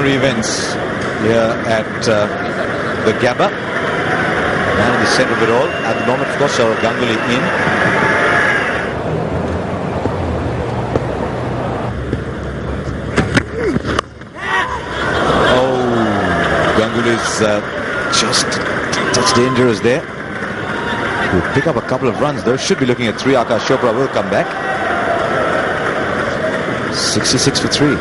extraordinary events here at the Gabba. And in the centre of it all, at the moment, of course, Sourav Ganguly in. Oh, Ganguly's just touch dangerous there. He'll pick up a couple of runs, though. Should be looking at 3. Akash Chopra will come back. 66 for 3.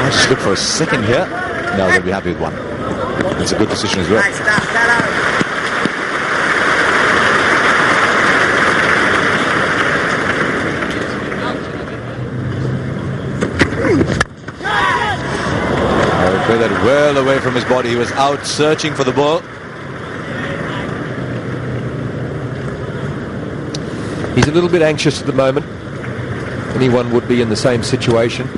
Let's look for a second here. No, they'll be happy with 1. It's a good decision as well. Play that well away from his body. He was out searching for the ball. He's a little bit anxious at the moment. Anyone would be in the same situation.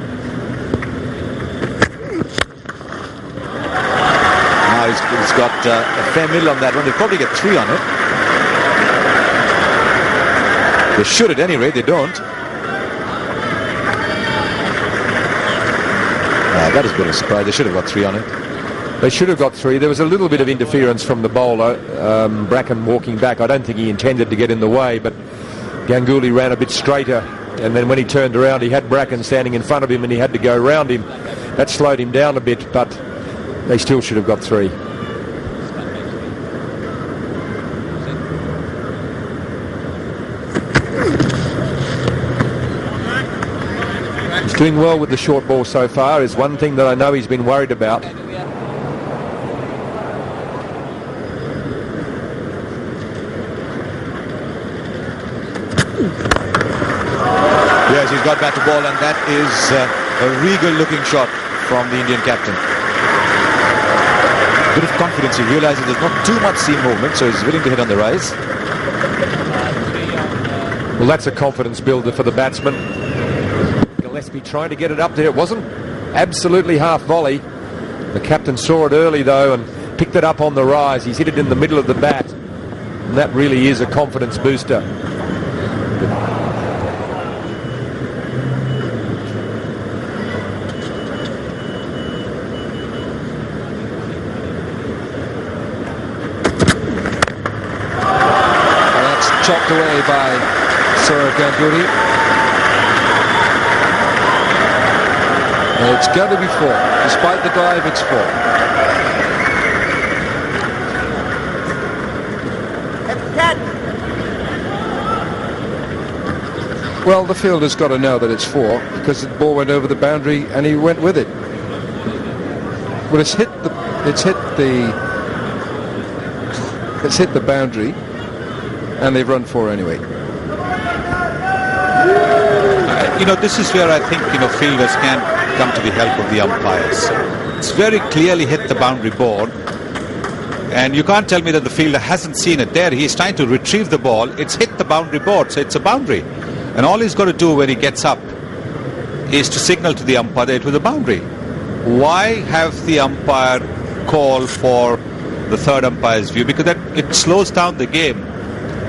Now he's got a fair middle on that one. They'll probably get 3 on it. They should at any rate. They don't. That has been a surprise. They should have got 3 on it. They should have got 3. There was a little bit of interference from the bowler, Bracken walking back. I don't think he intended to get in the way, but Ganguly ran a bit straighter, and then when he turned around, he had Bracken standing in front of him, and he had to go round him. That slowed him down a bit, but they still should have got 3. He's doing well with the short ball so far. Is one thing that I know he's been worried about. Yes, he's got back to ball, and that is a regal-looking shot from the Indian captain. Bit of confidence. He realizes there's not too much seam movement, so he's willing to hit on the rise. Well, that's a confidence builder for the batsman. Gillespie trying to get it up there. It wasn't absolutely half volley. The captain saw it early, though, and picked it up on the rise. He's hit it in the middle of the bat, and that really is a confidence booster. Chopped away by Sourav Ganguly. And it's got to be 4. Despite the dive, it's 4. Well, the fielder's got to know that it's 4 because the ball went over the boundary and he went with it. Well, it's hit the boundary. And they've run 4 anyway. This is where I think, fielders can come to the help of the umpires. It's very clearly hit the boundary board. And you can't tell me that the fielder hasn't seen it there. He's trying to retrieve the ball. It's hit the boundary board, so it's a boundary. And all he's got to do when he gets up is to signal to the umpire that it was a boundary. Why have the umpire call for the third umpire's view? Because it slows down the game.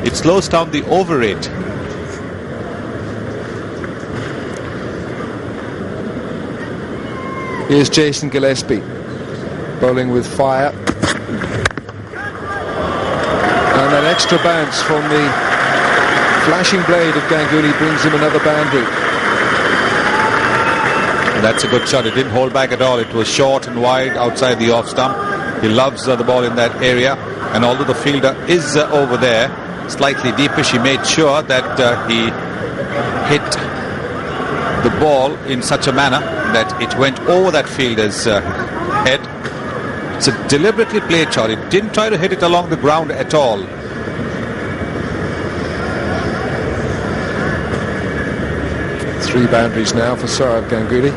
It slows down the over rate. Here's Jason Gillespie bowling with fire. And that extra bounce from the flashing blade of Ganguly brings him another boundary. That's a good shot. It didn't hold back at all. It was short and wide outside the off stump. He loves the ball in that area. And although the fielder is over there, slightly deepish, he made sure that he hit the ball in such a manner that it went over that fielder's head. It's a deliberately played shot. It didn't try to hit it along the ground at all. Three boundaries now for Sourav Ganguly.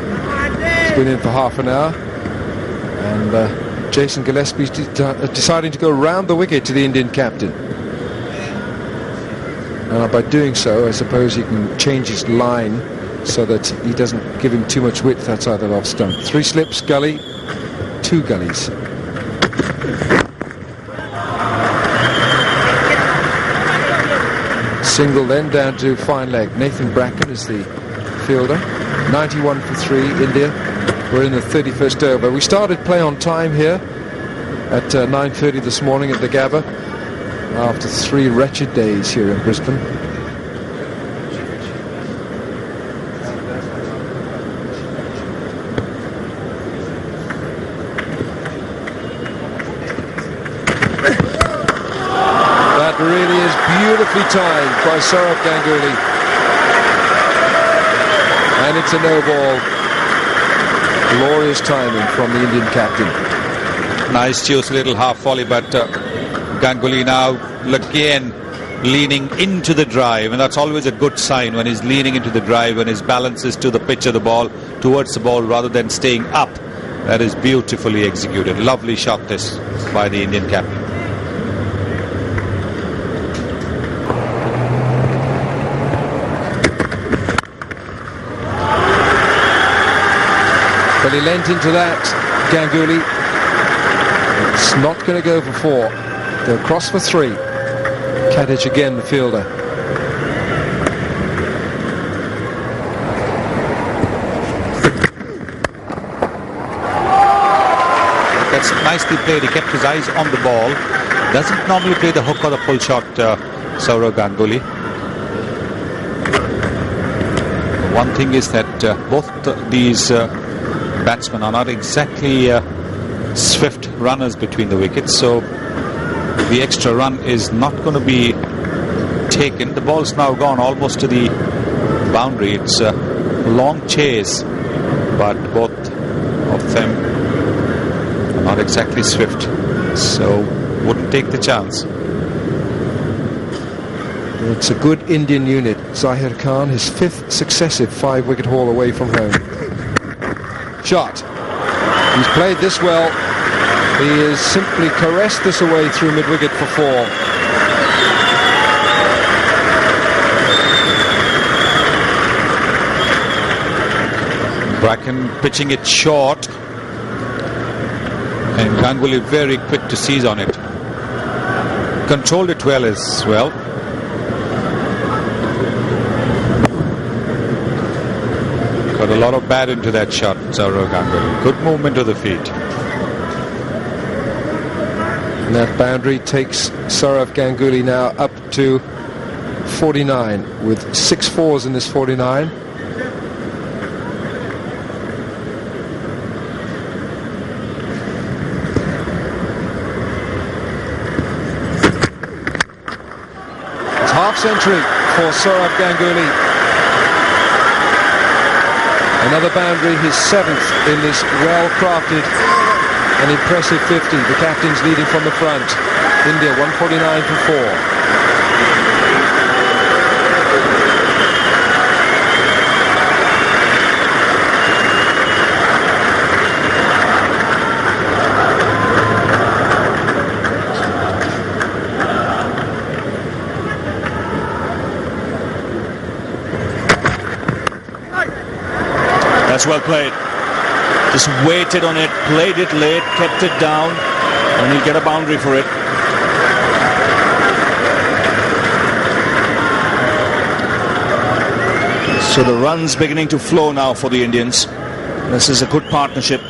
He's been in for half an hour. And Jason Gillespie's deciding to go round the wicket to the Indian captain. And by doing so, I suppose he can change his line so that he doesn't give him too much width outside that off stump. 3 slips, gully, 2 gullies. Single then down to fine leg. Nathan Bracken is the fielder. 91 for 3, India. We're in the 31st over. We started play on time here at 9:30 this morning at the Gabba after 3 wretched days here in Brisbane. That really is beautifully timed by Sourav Ganguly. And it's a no ball. Glorious timing from the Indian captain. Nice juice, little half volley, but Ganguly now again leaning into the drive, and that's always a good sign when he's leaning into the drive, when his balance is to the pitch of the ball, towards the ball rather than staying up. That is beautifully executed. Lovely shot this by the Indian captain. But he leant into that, Ganguly. It's not going to go for 4. They'll cross for 3. Kadich again, the fielder. That's nicely played. He kept his eyes on the ball. Doesn't normally play the hook or the pull shot, Sourav Ganguly. One thing is that both these batsmen are not exactly swift runners between the wickets, so the extra run is not going to be taken. The ball's now gone almost to the boundary. It's a long chase, but both of them are not exactly swift, so wouldn't take the chance. It's a good Indian unit. Zahir Khan, his 5th successive 5-wicket haul away from home. Shot. He's played this well. He has simply caressed this away through mid-wicket for 4. Bracken pitching it short, and Ganguly very quick to seize on it. Controlled it well as well. Got a lot of bat into that shot, Sourav Ganguly. Good movement of the feet. And that boundary takes Sourav Ganguly now up to 49 with 6 fours in this 49. It's half century for Sourav Ganguly. Another boundary, his 7th in this well-crafted and impressive 50. The captain's leading from the front. India 149 for 4. That's well played. Just waited on it, played it late, kept it down, and he'll get a boundary for it. So the runs beginning to flow now for the Indians. This is a good partnership.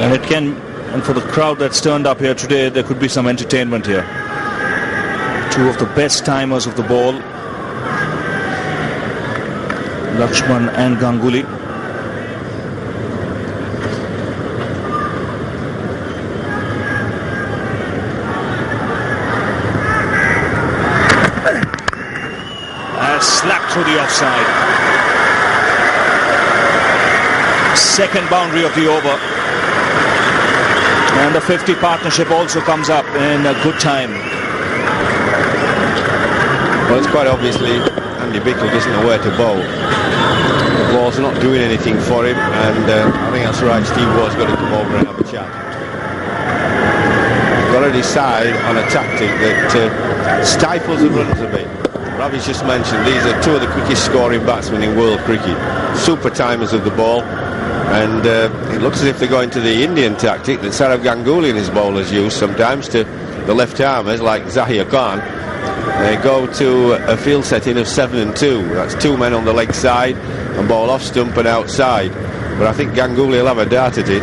And it can, and for the crowd that's turned up here today, there could be some entertainment here. 2 of the best timers of the ball, Lakshman and Ganguly. Slapped through the offside. Second boundary of the over. And the 50 partnership also comes up in a good time. Well, it's quite obviously Andy Bichel doesn't know where to bowl. The ball's not doing anything for him, and I think that's right. Steve Waugh's got to come over and have a chat. You've got to decide on a tactic that stifles the runs a bit. Ravi's just mentioned these are 2 of the quickest scoring batsmen in world cricket. Super timers of the ball, and it looks as if they're going to the Indian tactic that Sourav Ganguly and his bowlers use sometimes to the left armers like Zahir Khan. They go to a field setting of 7 and 2. That's 2 men on the leg side and ball off stump and outside. But I think Ganguly will have a dart at it.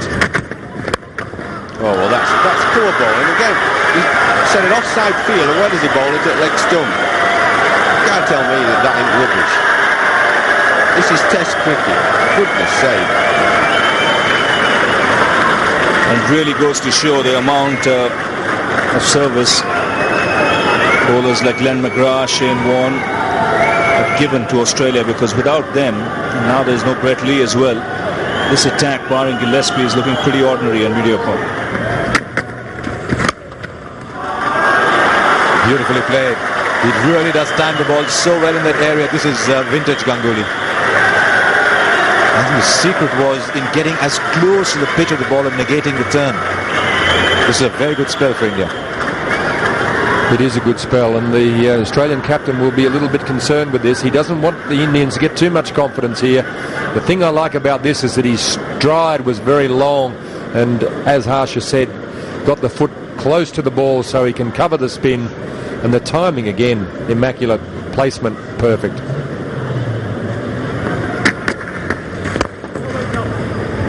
Oh, well, that's poor bowling. Again, he set an offside field, and where does he bowl it? At leg stump. You can't tell me that ain't rubbish. This is Test cricket. Goodness sake. And really goes to show the amount of service bowlers like Glenn McGrath, Shane Warne have given to Australia, because without them, and now there's no Brett Lee as well, this attack, barring Gillespie, is looking pretty ordinary and mediocre. Beautifully played. He really does time the ball so well in that area. This is vintage Ganguly. I think the secret was in getting as close to the pitch of the ball and negating the turn. This is a very good spell for India. It is a good spell, and the Australian captain will be a little bit concerned with this. He doesn't want the Indians to get too much confidence here. The thing I like about this is that his stride was very long, and as Harsha said, got the foot close to the ball so he can cover the spin, and the timing again, immaculate, placement perfect.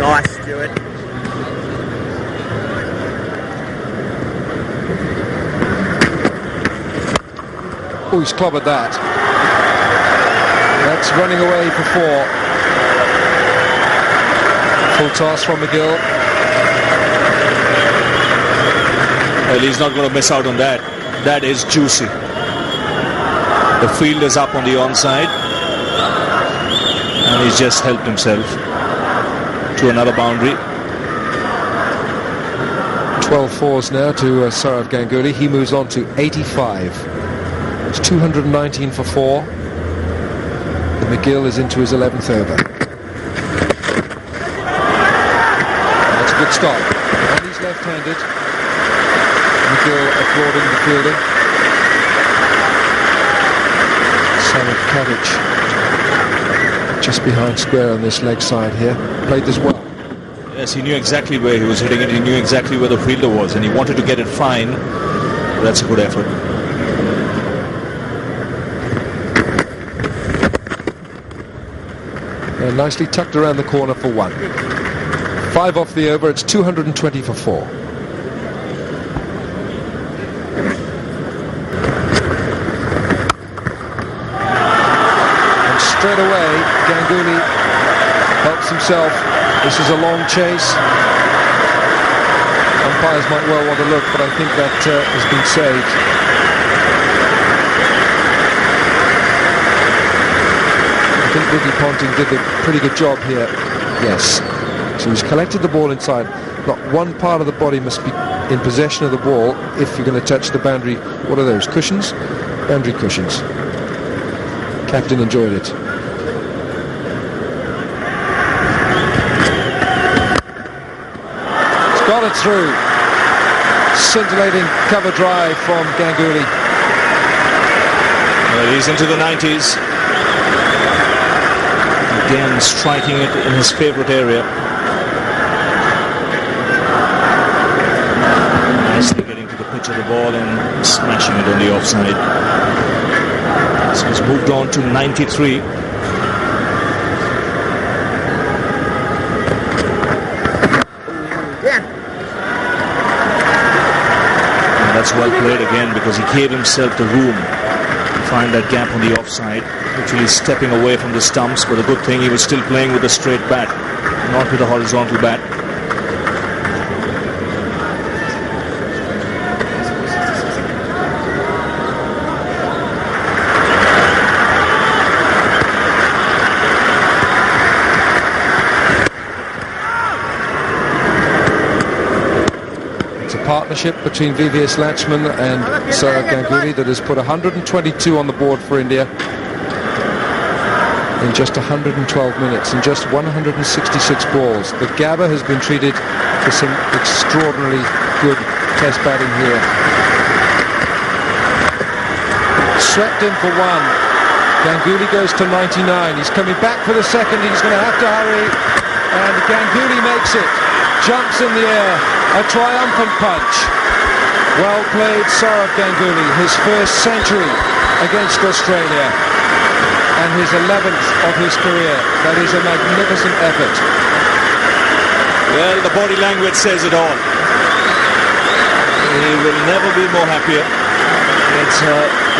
Nice, Stuart. Oh, he's clobbered that. That's running away for 4. Full toss from McGill. Well, he's not going to miss out on that. That is juicy. The field is up on the onside, and he's just helped himself to another boundary. 12 fours now to Sourav Ganguly. He moves on to 85. It's 219 for 4. And McGill is into his 11th over. That's a good stop. And he's left-handed. McGill applauding the fielding. Son of Cabbage just behind square on this leg side here. Played this well. Yes, he knew exactly where he was hitting it. He knew exactly where the fielder was, and he wanted to get it fine. That's a good effort. Nicely tucked around the corner for 1. 5 off the over. It's 220 for 4. And straight away, Ganguly helps himself. This is a long chase. Umpires might well want to look, but I think that has been saved. I think Ricky Ponting did a pretty good job here. Yes. So he's collected the ball inside. Not one part of the body must be in possession of the ball if you're going to touch the boundary. What are those? Cushions? Boundary cushions. Captain enjoyed it. It's got it through. Scintillating cover drive from Ganguly. Well, he's into the 90s. Again, striking it in his favourite area. Nicely getting to the pitch of the ball and smashing it on the offside. So he's moved on to 93. And that's well played again, because he gave himself the room to find that gap on the offside. Actually stepping away from the stumps, but the good thing, he was still playing with a straight bat, not with a horizontal bat. It's a partnership between VVS Latchman and Sourav Ganguly that has put 122 on the board for India in just 112 minutes, in just 166 balls. The Gabba has been treated for some extraordinarily good test batting here. Swept in for 1. Ganguly goes to 99. He's coming back for the second. He's going to have to hurry. And Ganguly makes it. Jumps in the air. A triumphant punch. Well played, Sourav Ganguly, his first century against Australia and his 11th of his career. That is a magnificent effort. Well, the body language says it all. He will never be more happier.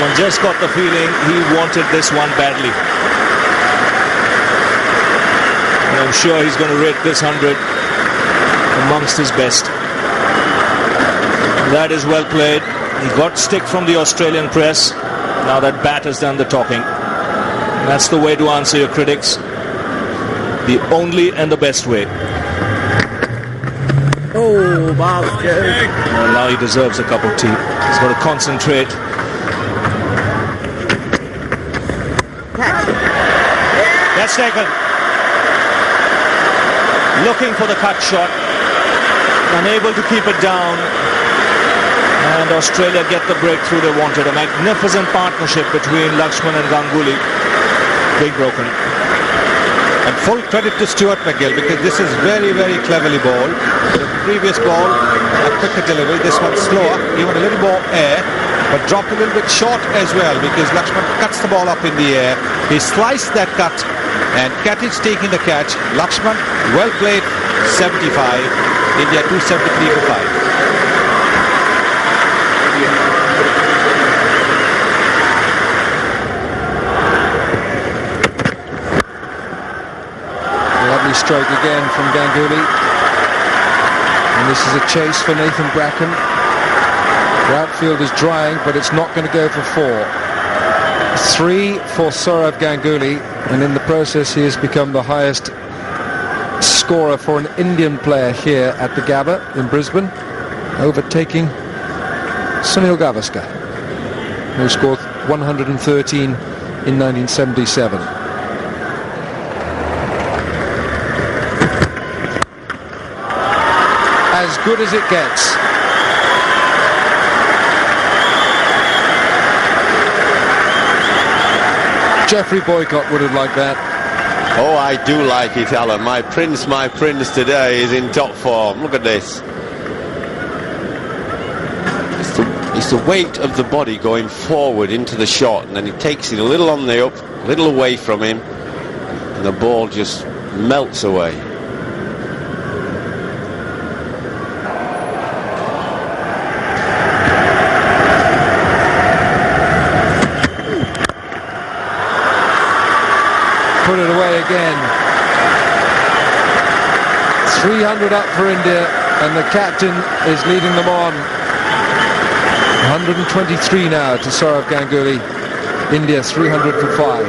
One just got the feeling he wanted this one badly. And I'm sure he's going to rate this 100 amongst his best. That is well played. He got stick from the Australian press. Now that bat has done the talking. That's the way to answer your critics. The only and the best way. Oh, Miles Jones. Well, now he deserves a cup of tea. He's got to concentrate. That's taken. Looking for the cut shot. Unable to keep it down. And Australia get the breakthrough they wanted. A magnificent partnership between Lakshman and Ganguly. Big broken. And full credit to Stuart MacGill, because this is very, very cleverly bowled. The previous ball, a quicker delivery. This one slower, given a little more air, but dropped a little bit short as well, because Lakshman cuts the ball up in the air. He sliced that cut, and Katich taking the catch. Lakshman, well played, 75. India 273 for 5. Lovely stroke again from Ganguly. And this is a chase for Nathan Bracken. The outfield is drying, but it's not going to go for 4. 3 for Sourav Ganguly, and in the process he has become the highest scorer for an Indian player here at the Gabba in Brisbane, overtaking Sunil Gavaskar, who scored 113 in 1977. As good as it gets. Geoffrey Boycott would have liked that. Oh, I do like it, Alan. My prince today is in top form. Look at this. It's the weight of the body going forward into the shot, and then he takes it a little on the up, a little away from him, and the ball just melts away. Put it away again. 300 up for India, and the captain is leading them on. 123 now to Sourav Ganguly. India 300 for 5.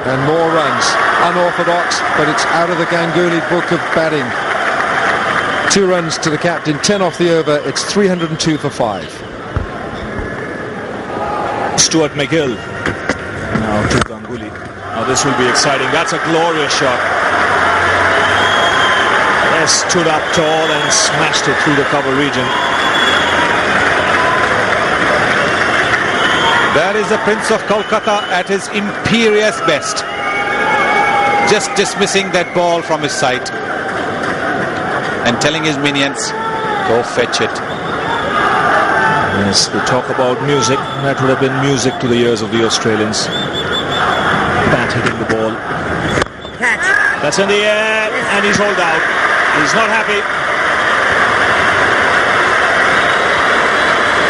And more runs. Unorthodox, but it's out of the Ganguly book of batting. 2 runs to the captain, 10 off the over. It's 302 for 5. Stuart MacGill now to Ganguly. Now this will be exciting. That's a glorious shot. They stood up tall and smashed it through the cover region. That is the Prince of Kolkata at his imperious best. Just dismissing that ball from his sight and telling his minions, go fetch it. Yes, they talk about music. That would have been music to the ears of the Australians. Bat hitting the ball. Catch. That's in the air, and he's hauled out. He's not happy.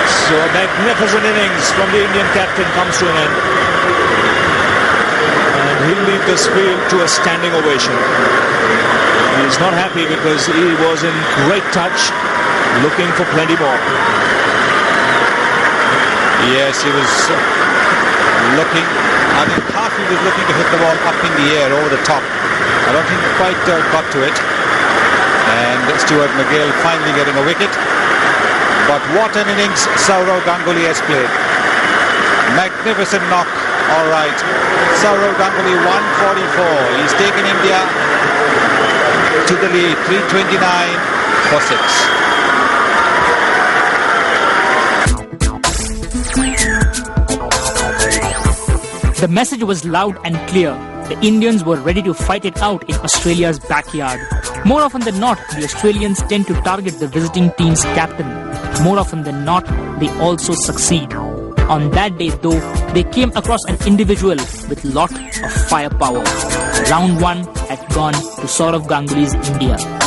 So a magnificent innings from the Indian captain comes to an end. And he'll leave this field to a standing ovation. He's not happy because he was in great touch, looking for plenty more. Yes, he was looking. I think half he was looking to hit the ball up in the air over the top. I don't think he quite got to it. And Stuart MacGill finally getting a wicket. But what an innings Sourav Ganguly has played. Magnificent knock. All right. Sourav Ganguly 144. He's taken India to the lead, 329 for 6. The message was loud and clear. The Indians were ready to fight it out in Australia's backyard. More often than not, the Australians tend to target the visiting team's captain. More often than not, they also succeed. On that day, though, they came across an individual with lot of firepower. Round 1 had gone to Sourav Ganguly's India.